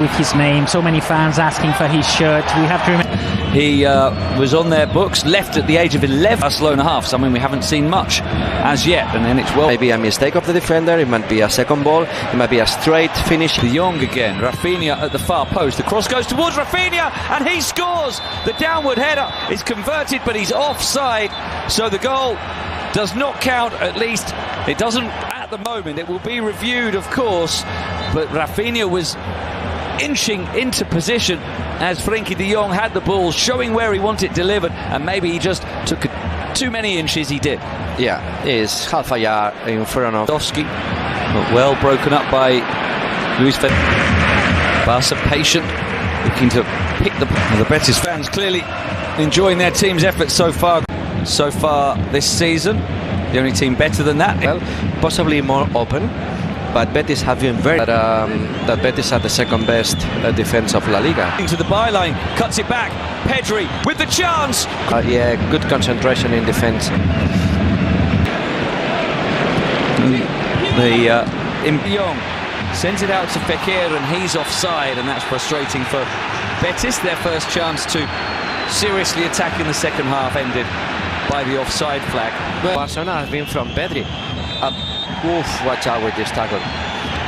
With his name, so many fans asking for his shirt. We have to remember he was on their books, left at the age of 11. Barcelona half, something we haven't seen much as yet, and then it's maybe a mistake of the defender. It might be a second ball. It might be a straight finish. De Jong again. Rafinha at the far post. The cross goes towards Rafinha, and he scores. The downward header is converted, but he's offside, so the goal does not count. At least it doesn't at the moment. It will be reviewed, of course, but Rafinha was inching into position as Frenkie de Jong had the ball, showing where he wanted it delivered, and maybe he just took too many inches. He did. Yeah, he's half a yard in front of Lewandowski, but well broken up by Luis Fed. Barca patient, looking to pick the Betis fans clearly enjoying their team's efforts so far this season. The only team better than that. Well, possibly more open. But Betis have been very that Betis are the second best defense of La Liga. Into the byline, cuts it back. Pedri with the chance. Yeah, good concentration in defense. Young sends it out to Fekir, and he's offside, and that's frustrating for Betis. Their first chance to seriously attack in the second half ended by the offside flag. Barcelona has been from Pedri. Watch out with this tackle.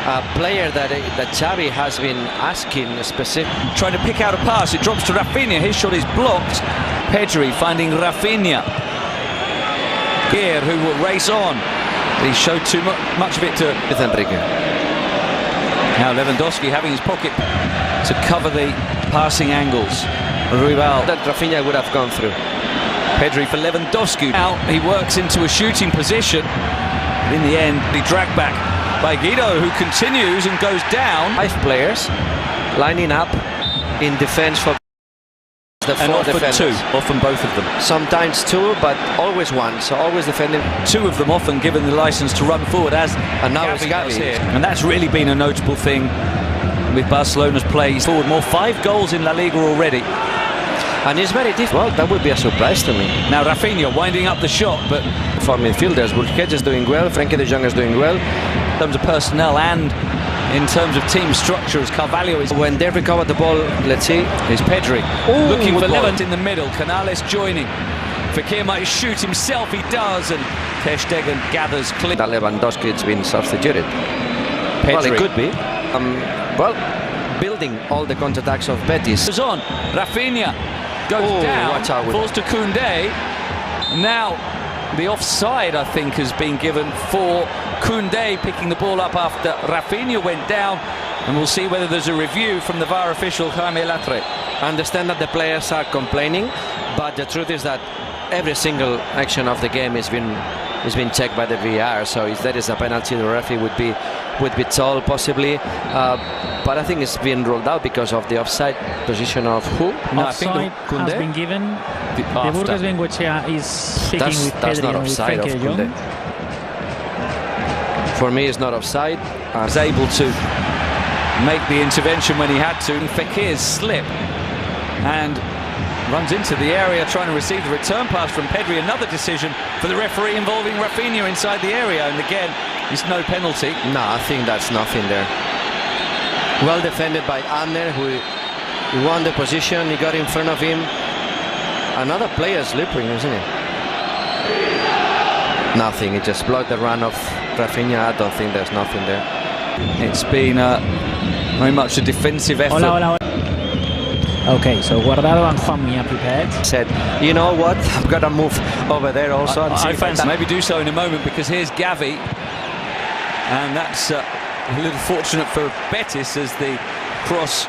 A player that Xavi has been asking specific. Trying to pick out a pass, it drops to Rafinha. His shot is blocked. Pedri finding Rafinha. Gear, who will race on. He showed too much of it to Enrique. Now Lewandowski having his pocket to cover the passing angles. Ruibal. That Rafinha would have gone through. Pedri for Lewandowski. Now he works into a shooting position. In the end, he dragged back by Guido, who continues and goes down. 5 players lining up in defense for the 4 defenders. Often both of them. Sometimes 2, but always 1. So always defending. 2 of them often given the license to run forward, as and now it's Gavi here. And that's really been a notable thing with Barcelona's play forward. More 5 goals in La Liga already. And it's very difficult. Well, that would be a surprise to me. Now Rafinha winding up the shot, but for midfielders, Busquets is doing well, Frenkie de Jong is doing well. In terms of personnel and in terms of team structure, as Carvalho is. When they recover the ball, let's see. Is Pedri looking for Levant in the middle. Canales joining. Fekir might shoot himself, he does, and Ter Stegen gathers clear. That Lewandowski has been substituted. Pedri. Well, it could be. Building all the counterattacks of Betis. Goes on. Rafinha goes down, falls to Koundé. Now the offside, I think, has been given for Koundé picking the ball up after Rafinha went down, and we'll see whether there's a review from the VAR official Jaime Latre. I understand that the players are complaining, but the truth is that every single action of the game has been checked by the VAR. So if there is a penalty, the referee would be told possibly. But I think it's been ruled out because of the offside position of who? No, offside has been given. The Burgos Bengoechea is speaking with Pedri. That's not offside of Koundé. For me, it's not offside. I was able to make the intervention when he had to. Fekir's slip and runs into the area trying to receive the return pass from Pedri. Another decision for the referee involving Rafinha inside the area, and again, it's no penalty. No, I think that's nothing there. Well defended by Adner, who won the position. He got in front of him. Another player slipping, isn't it? Nothing. He just blocked the run of Rafinha. I don't think there's nothing there. It's been very much a defensive effort. Hola. Okay, so Guardado and Juanmi are prepared. Said, you know what? I've got to move over there also. I fancy maybe do so in a moment, because here's Gavi, and that's a little fortunate for Betis as the cross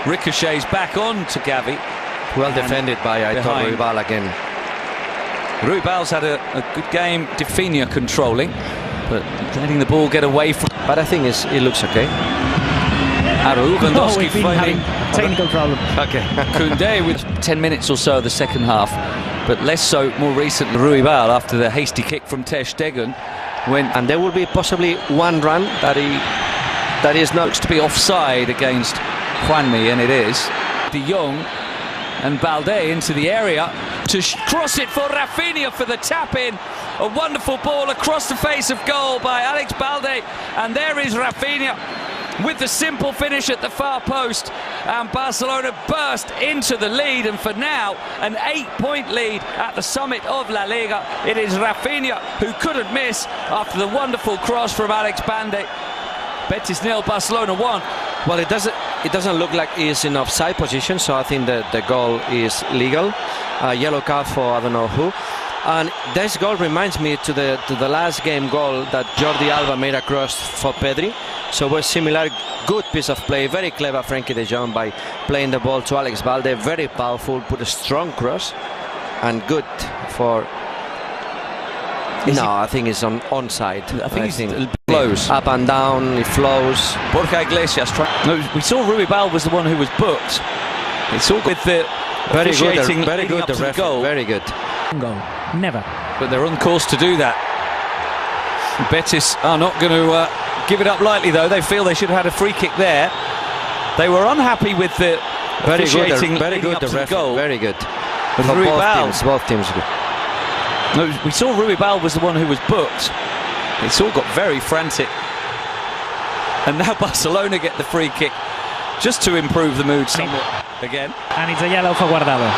ricochets back on to Gavi. Well defended by Aitor Ruibal again. Ruibal's had a good game. Rafinha controlling, but letting the ball get away from. But I think it looks okay. Lewandowski finding technical problem. Okay. Koundé with 10 minutes or so of the second half, but less so more recently. Ruibal, after the hasty kick from Ter Stegen, went, and there will be possibly one run that is not to be offside against Juanmi, and it is. De Jong and Balde into the area to cross it for Rafinha for the tap-in. A wonderful ball across the face of goal by Alex Balde, and there is Rafinha with the simple finish at the far post, and Barcelona burst into the lead, and for now an 8-point lead at the summit of La Liga. It is Rafinha who couldn't miss after the wonderful cross from Alex Bande. Betis 0, Barcelona 1. Well, it doesn't look like he's in offside position, so I think that the goal is legal. Yellow card for I don't know who. And this goal reminds me to the last game goal that Jordi Alba made across for Pedri. So it was similar, good piece of play, very clever Frenkie de Jong by playing the ball to Alex Balde, very powerful, put a strong cross, and good for... I think it's onside. I think it flows up and down, it flows. Borja Iglesias we saw Ruibal was the one who was booked. It's all with the very good, the ref, goal. Very good. Goal. Never. But they're on course to do that. Betis are not going to give it up lightly, though. They feel they should have had a free kick there. They were unhappy with the officiating very good, the ref, goal. Very good. But Both teams good. We saw Ruibal was the one who was booked. It's all got very frantic. And now Barcelona get the free kick just to improve the mood somewhat again. And it's a yellow for Guardado.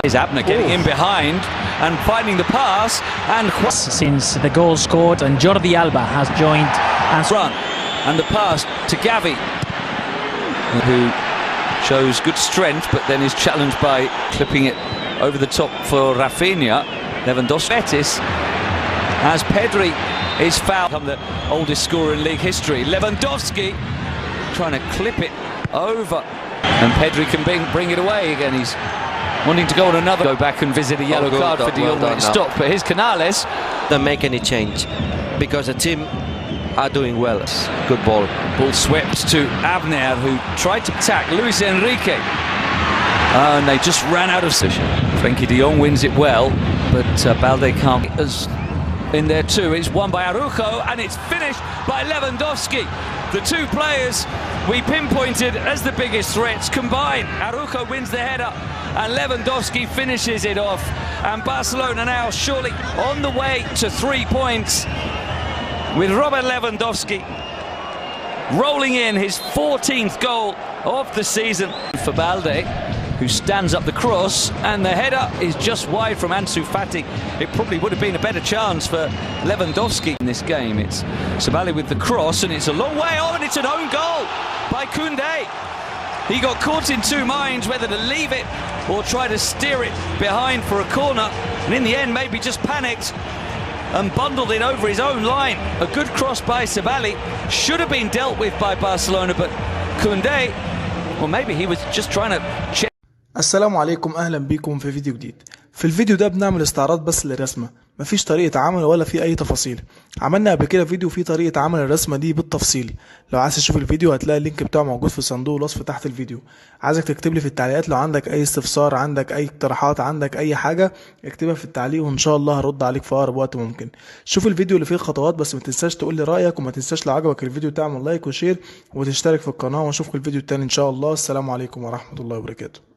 Is Abner getting in behind and finding the pass, and since the goal scored, and Jordi Alba has joined and run, and the pass to Gavi, who shows good strength but then is challenged by clipping it over the top for Rafinha. Lewandowski. Betis, as Pedri is fouled, the oldest scorer in league history. Lewandowski trying to clip it over, and Pedri can bring it away again. He's wanting to go on another. Go back and visit a yellow card for De Jong when it stopped. But here's Canales. Don't make any change because the team are doing well. Good ball. Ball swept to Abner, who tried to attack Luis Enrique. And they just ran out of position. Frenkie de Jong wins it well, but Balde can't. As in there too, it's won by Araujo, and it's finished by Lewandowski. The two players we pinpointed as the biggest threats combine. Araujo wins the header, and Lewandowski finishes it off. And Barcelona now surely on the way to 3 points, with Robert Lewandowski rolling in his 14th goal of the season for Balde, who stands up the cross, and the header is just wide from Ansu Fati. It probably would have been a better chance for Lewandowski in this game. It's Sabali with the cross, and it's a long way on, and it's an own goal by Koundé. He got caught in two minds whether to leave it or try to steer it behind for a corner, and in the end maybe just panicked and bundled it over his own line. A good cross by Sabali, should have been dealt with by Barcelona, but Koundé, well, maybe he was just trying to check. السلام عليكم، اهلا بيكم في فيديو جديد. في الفيديو ده بنعمل استعراض بس للرسمه، مفيش طريقه عمل ولا في اي تفاصيل. عملنا قبل كده فيديو فيه طريقه عمل الرسمه دي بالتفصيل. لو عايز تشوف الفيديو هتلاقي اللينك بتاعه موجود في صندوق الوصف تحت الفيديو. عايزك تكتب لي في التعليقات لو عندك اي استفسار، عندك اي اقتراحات، عندك اي حاجه اكتبها في التعليق، وان شاء الله هرد عليك في اقرب وقت ممكن. شوف الفيديو اللي فيه الخطوات، بس ما تنساش تقول لي رايك، وما تنساش لو عجبك الفيديو تعمل لايك وشير وتشترك في القناه، واشوفك الفيديو التاني ان شاء الله. السلام عليكم ورحمه الله وبركاته.